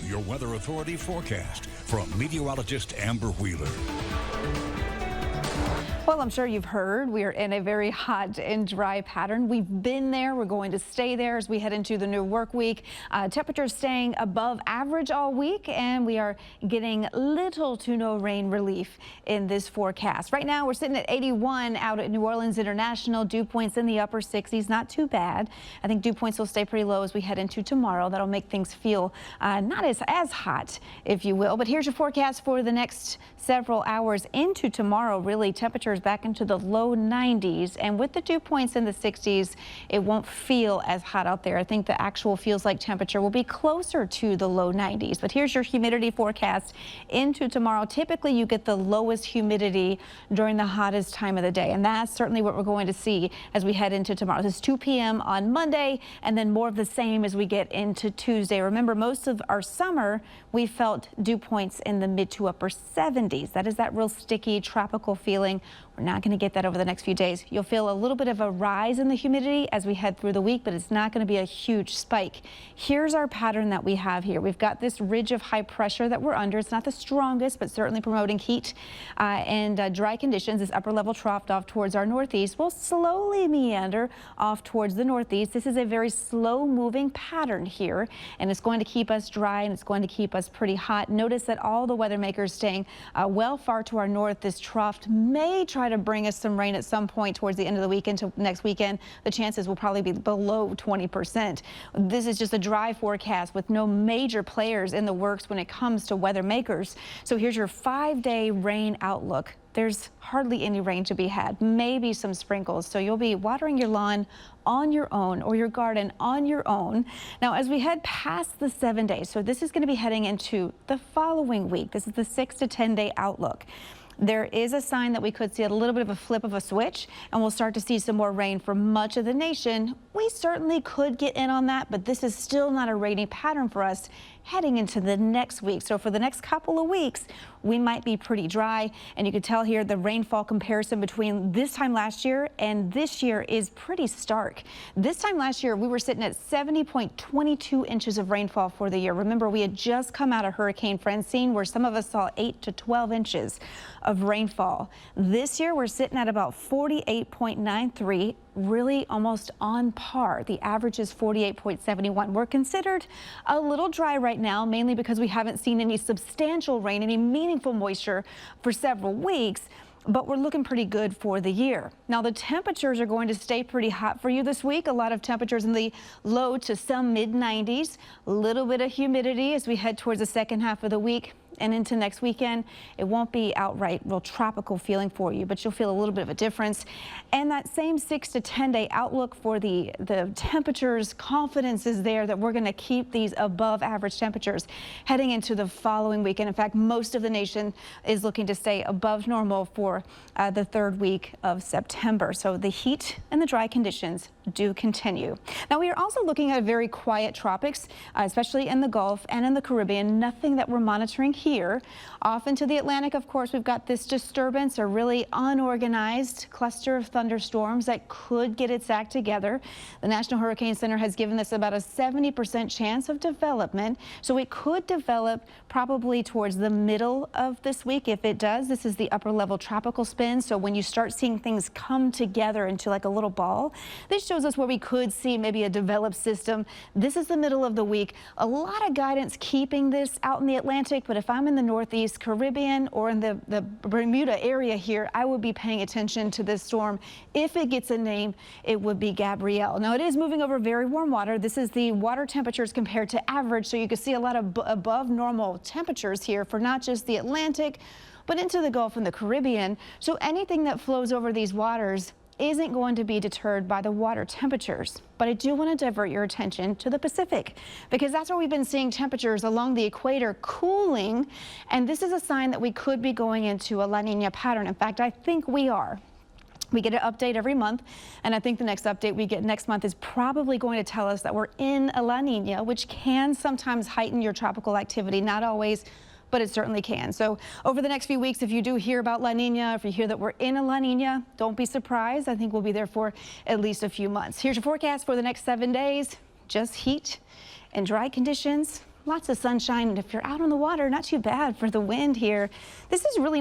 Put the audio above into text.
your Weather Authority forecast from meteorologist Amber Wheeler. Well, I'm sure you've heard we are in a very hot and dry pattern. We've been there. We're going to stay there as we head into the new work week. Temperatures staying above average all week, and we are getting little to no rain relief in this forecast. Right now, we're sitting at 81 out at New Orleans International. Dew points in the upper 60s, not too bad. I think dew points will stay pretty low as we head into tomorrow. That'll make things feel not as hot, if you will. But here's your forecast for the next several hours into tomorrow. Really, temperatures back into the low 90s, and with the dew points in the 60s, it won't feel as hot out there. I think the actual feels like temperature will be closer to the low 90s. But here's your humidity forecast into tomorrow. Typically, you get the lowest humidity during the hottest time of the day, and that's certainly what we're going to see as we head into tomorrow. This is 2 p.m. on Monday, and then more of the same as we get into Tuesday. Remember, most of our summer, we felt dew points in the mid to upper 70s. That is that real sticky tropical feeling. We're not going to get that over the next few days. You'll feel a little bit of a rise in the humidity as we head through the week, but it's not going to be a huge spike. Here's our pattern that we have here. We've got this ridge of high pressure that we're under. It's not the strongest, but certainly promoting heat and dry conditions. This upper level trough off towards our northeast will slowly meander off towards the northeast. This is a very slow moving pattern here, and it's going to keep us dry and it's going to keep us pretty hot. Notice that all the weather makers staying well far to our north. This trough may try to bring us some rain at some point towards the end of the week into next weekend. The chances will probably be below 20%. This is just a dry forecast with no major players in the works when it comes to weather makers. So here's your 5-day rain outlook. There's hardly any rain to be had, maybe some sprinkles. So you'll be watering your lawn on your own or your garden on your own. Now, as we head past the 7 days, so this is going to be heading into the following week. This is the 6 to 10 day outlook. There is a sign that we could see a little bit of a flip of a switch, and we'll start to see some more rain for much of the nation. We certainly could get in on that, but this is still not a rainy pattern for us heading into the next week. So for the next couple of weeks, we might be pretty dry, and you can tell here the rainfall comparison between this time last year and this year is pretty stark. This time last year, we were sitting at 70.22 inches of rainfall for the year. Remember, we had just come out of Hurricane Francine, where some of us saw 8 to 12 inches of rainfall. This year, we're sitting at about 48.93, really almost on par. The average is 48.71. We're considered a little dry right now, mainly because we haven't seen any substantial rain, any meaningful moisture for several weeks, but we're looking pretty good for the year. Now, the temperatures are going to stay pretty hot for you this week. A lot of temperatures in the low to some mid 90s, a little bit of humidity as we head towards the second half of the week and into next weekend. It won't be outright real tropical feeling for you, but you'll feel a little bit of a difference. And that same 6 to 10 day outlook for the temperatures, confidence is there that we're going to keep these above average temperatures heading into the following weekend. In fact, most of the nation is looking to stay above normal for the third week of September. So the heat and the dry conditions do continue. Now, we are also looking at very quiet tropics, especially in the Gulf and in the Caribbean. Nothing that we're monitoring here. Off into the Atlantic, of course, we've got this disturbance, a really unorganized cluster of thunderstorms that could get its act together. The National Hurricane Center has given this about a 70% chance of development. So it could develop probably towards the middle of this week. If it does, this is the upper level tropical spin. So when you start seeing things come together into like a little ball, this shows us where we could see maybe a developed system. This is the middle of the week. A lot of guidance keeping this out in the Atlantic, but if I'm in the Northeast Caribbean or in the Bermuda area here, I would be paying attention to this storm. If it gets a name, it would be Gabrielle. Now, it is moving over very warm water. This is the water temperatures compared to average, so you can see a lot of above normal temperatures here for not just the Atlantic, but into the Gulf and the Caribbean. So anything that flows over these waters isn't going to be deterred by the water temperatures. But I do want to divert your attention to the Pacific, because that's where we've been seeing temperatures along the equator cooling, and this is a sign that we could be going into a La Niña pattern. In fact, I think we are. We get an update every month, and I think the next update we get next month is probably going to tell us that we're in a La Niña, which can sometimes heighten your tropical activity, not always, but it certainly can. So over the next few weeks, if you do hear about La Niña, if you hear that we're in a La Niña, don't be surprised. I think we'll be there for at least a few months. Here's your forecast for the next 7 days. Just heat and dry conditions. lots of sunshine, and if you're out on the water, not too bad for the wind here. This is really